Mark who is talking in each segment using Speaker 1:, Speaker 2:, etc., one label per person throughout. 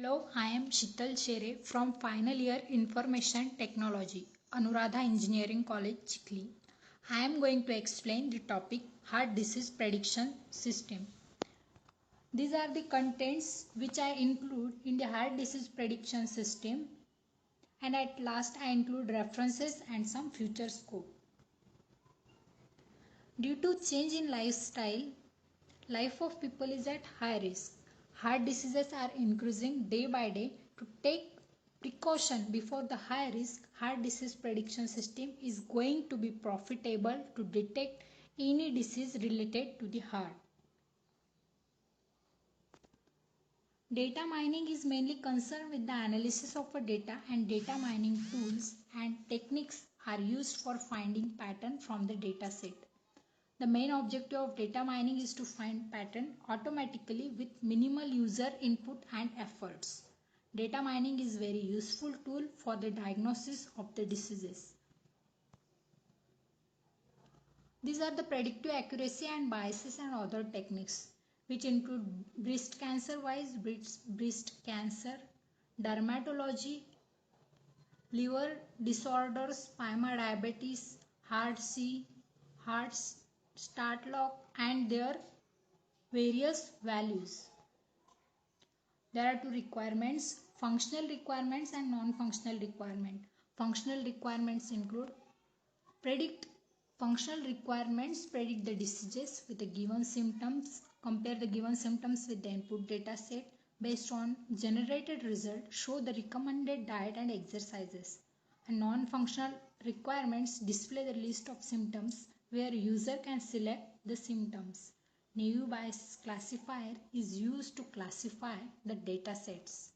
Speaker 1: Hello, I am Shital Shere from final year Information Technology, Anuradha Engineering College, Chikli. I am going to explain the topic Heart Disease Prediction System. These are the contents which I include in the Heart Disease Prediction System, and at last I include references and some future scope. Due to change in lifestyle, life of people is at high risk. Heart diseases are increasing day by day. To take precaution before the high risk, heart disease prediction system is going to be profitable to detect any disease related to the heart. Data mining is mainly concerned with the analysis of a data, and data mining tools and techniques are used for finding pattern from the data set. The main objective of data mining is to find pattern automatically with minimal user input and efforts. Data mining is very useful tool for the diagnosis of the diseases. These are the predictive accuracy and biases and other techniques, which include breast cancer wise, breast cancer, dermatology, liver disorders, spinal diabetes, heart C, hearts start lock, and their various values. There are two requirements: functional requirements and non-functional requirement. Functional requirements include functional requirements predict the diseases with the given symptoms, compare the given symptoms with the input data set, based on generated result, show the recommended diet and exercises. And non-functional requirements display the list of symptoms where user can select the symptoms. Naive Bayes classifier is used to classify the data sets.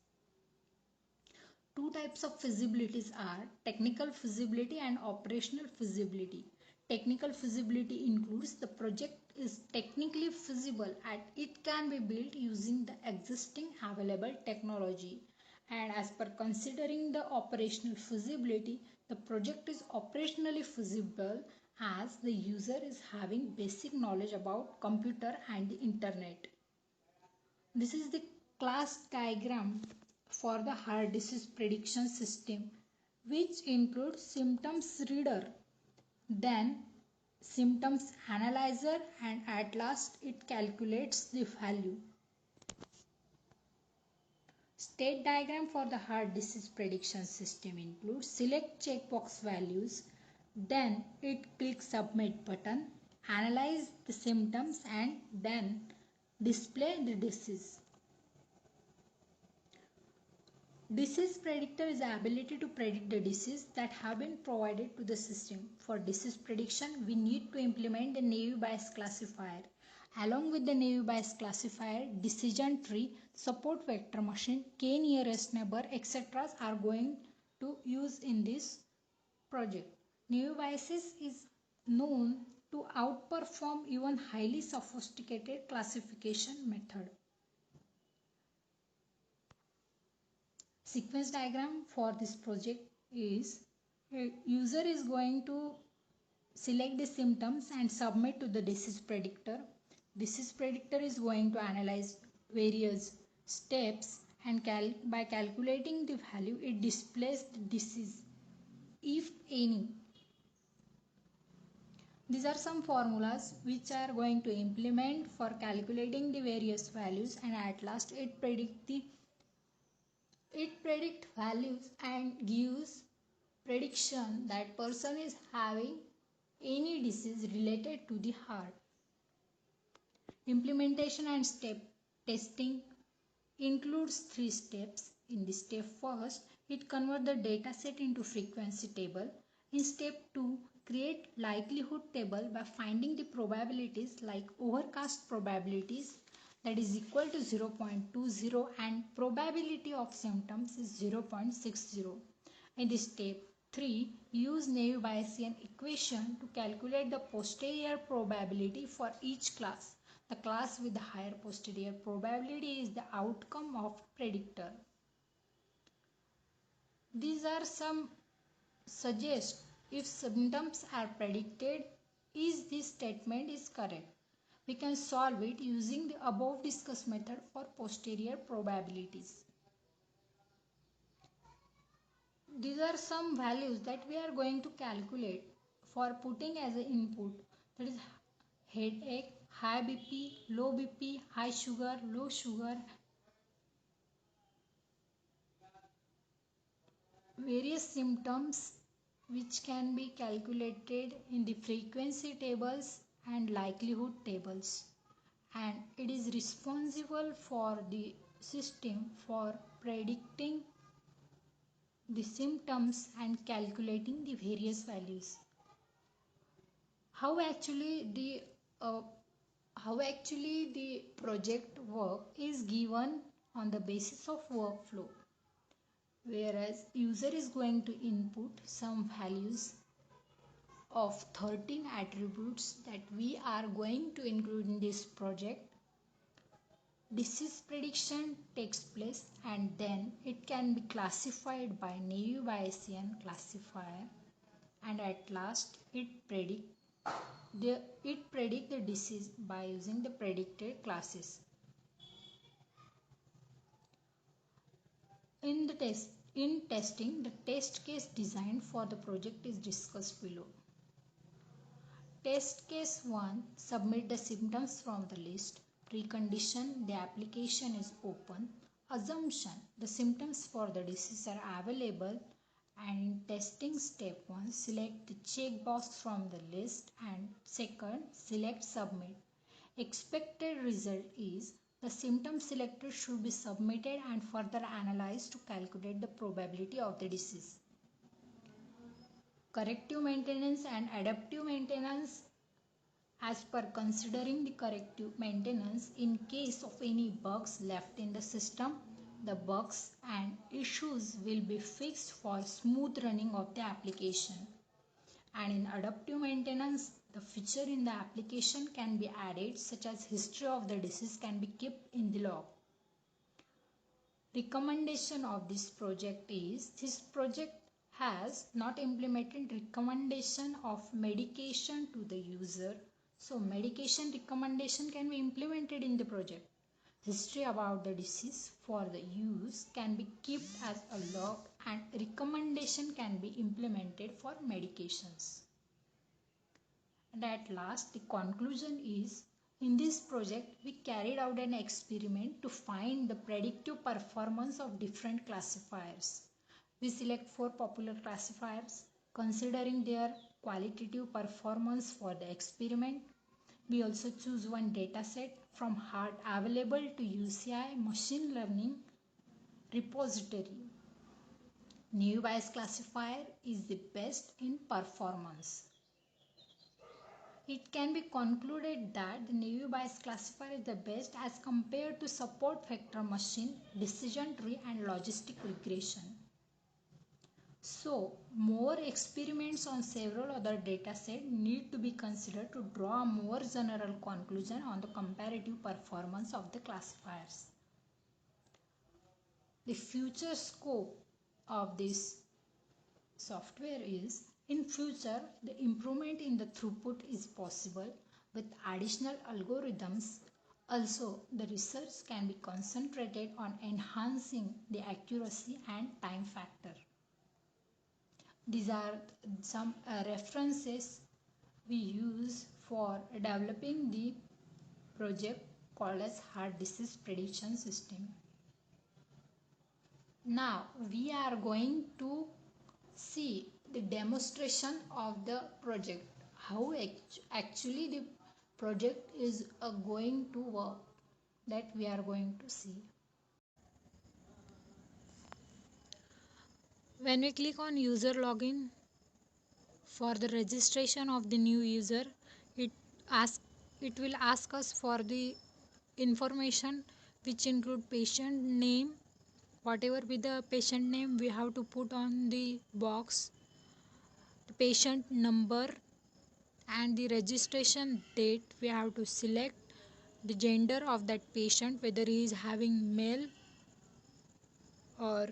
Speaker 1: Two types of feasibilities are technical feasibility and operational feasibility. Technical feasibility includes the project is technically feasible and it can be built using the existing available technology. And as per considering the operational feasibility, the project is operationally feasible as the user is having basic knowledge about computer and the internet. This is the class diagram for the heart disease prediction system, which includes symptoms reader, then symptoms analyzer, and at last it calculates the value. State diagram for the heart disease prediction system includes select checkbox values, then it clicks submit button, analyze the symptoms, and then display the disease. Disease predictor is the ability to predict the disease that have been provided to the system. For disease prediction, we need to implement the Naive Bayes classifier. Along with the Naive Bayes classifier, decision tree, support vector machine, k nearest neighbor, etc. are going to use in this project. Naive Bayes is known to outperform even highly sophisticated classification method. Sequence diagram for this project is user is going to select the symptoms and submit to the disease predictor. Disease predictor is going to analyze various steps, and by calculating the value it displays the disease if any. These are some formulas which are going to implement for calculating the various values, and at last it predicts values and gives prediction that person is having any disease related to the heart. Implementation and step testing includes 3 steps. In the step first, it converts the data set into frequency table. In step 2, create likelihood table by finding the probabilities like overcast probabilities, that is equal to 0.20, and probability of symptoms is 0.60. In the step 3, use Naive Bayesian equation to calculate the posterior probability for each class. The class with the higher posterior probability is the outcome of predictor. These are some suggest if symptoms are predicted, is this statement is correct. We can solve it using the above discussed method for posterior probabilities. These are some values that we are going to calculate for putting as an input. That is headache, high BP, low BP, high sugar, low sugar, various symptoms which can be calculated in the frequency tables and likelihood tables, and it is responsible for the system for predicting the symptoms and calculating the various values. How actually the uh, project work is given on the basis of workflow, whereas user is going to input some values of 13 attributes that we are going to include in this project. Disease prediction takes place and then it can be classified by naive Bayesian classifier, and at last it predict the disease by using the predicted classes. In testing, the test case designed for the project is discussed below. Test case 1, submit the symptoms from the list. Precondition, the application is open. Assumption, the symptoms for the disease are available. And in testing step 1, select the checkbox from the list, and second, select submit. Expected result is the symptom selected should be submitted and further analyzed to calculate the probability of the disease. Corrective maintenance and adaptive maintenance. As per considering the corrective maintenance, in case of any bugs left in the system, the bugs and issues will be fixed for smooth running of the application. And in adaptive maintenance, the feature in the application can be added, such as history of the disease can be kept in the log. Recommendation of this project is, this project has not implemented recommendation of medication to the user. So medication recommendation can be implemented in the project. History about the disease for the use can be kept as a log, and recommendation can be implemented for medications. And at last, the conclusion is, in this project, we carried out an experiment to find the predictive performance of different classifiers. We select 4 popular classifiers, considering their qualitative performance for the experiment. We also choose one dataset from hard available to UCI machine learning repository. Naive Bayes classifier is the best in performance. It can be concluded that the naive Bayes classifier is the best as compared to support vector machine, decision tree, and logistic regression. So, more experiments on several other datasets need to be considered to draw a more general conclusion on the comparative performance of the classifiers. The future scope of this software is, in future, the improvement in the throughput is possible with additional algorithms. Also, the research can be concentrated on enhancing the accuracy and time factor. These are some references we use for developing the project called as heart disease prediction system. Now we are going to see the demonstration of the project, how actually the project is going to work, that we are going to see. When we click on user login for the registration of the new user, it will ask us for the information which include patient name. Whatever be the patient name, we have to put on the box, the patient number, and the registration date. We have to select the gender of that patient, whether he is having male or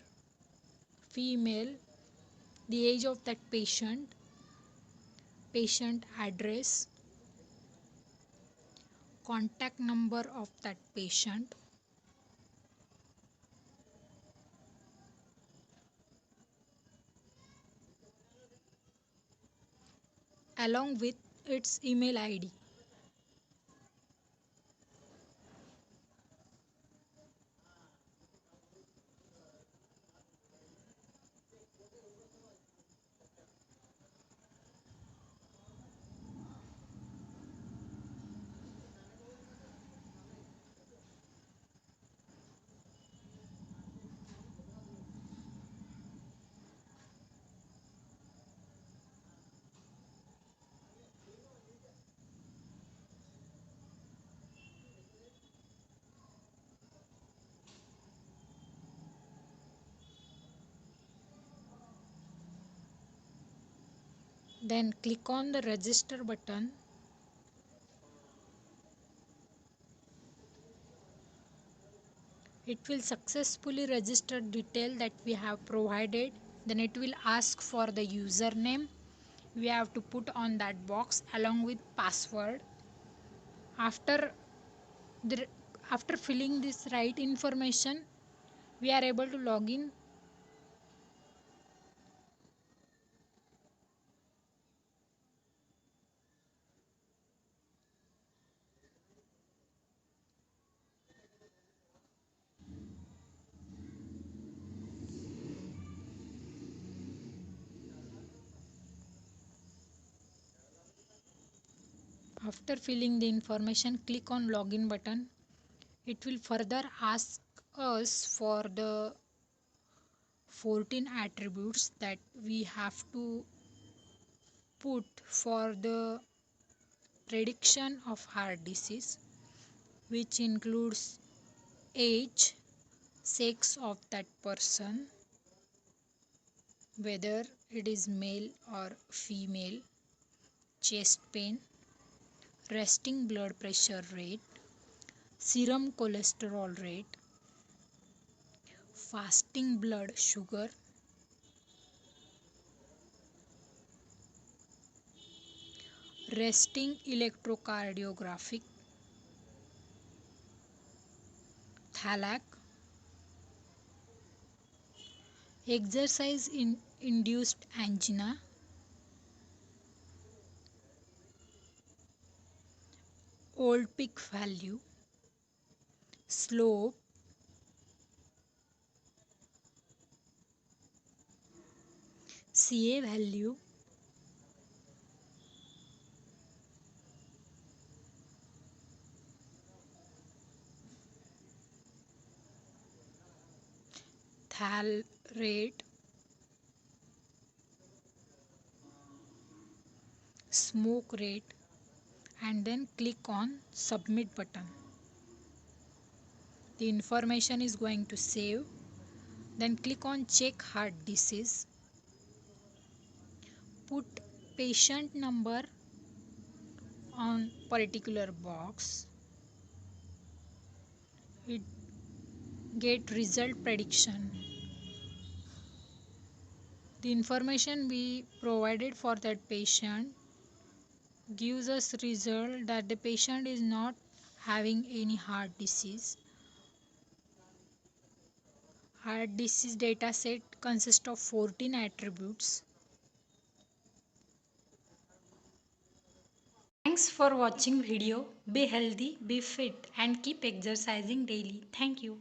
Speaker 1: female, the age of that patient, patient address, contact number of that patient, along with its email ID. Then click on the register button. It will successfully register detail that we have provided. Then it will ask for the username. We have to put on that box along with password. After the, after filling this right information, we are able to log in. After filling the information, click on login button. It will further ask us for the 14 attributes that we have to put for the prediction of heart disease, which includes age, sex of that person, whether it is male or female, chest pain, resting blood pressure rate, serum cholesterol rate, fasting blood sugar, resting electrocardiographic, THALAC, exercise induced angina, old peak value, slope, CA value, THAL rate, smoke rate, and then click on submit button. The information is going to save. Then click on check heart disease. Put patient number on particular box. It get result prediction. The information we provided for that patient gives us result that the patient is not having any heart disease. Heart disease data set consists of 14 attributes. Thanks for watching video. Be healthy, be fit and keep exercising daily. Thank you.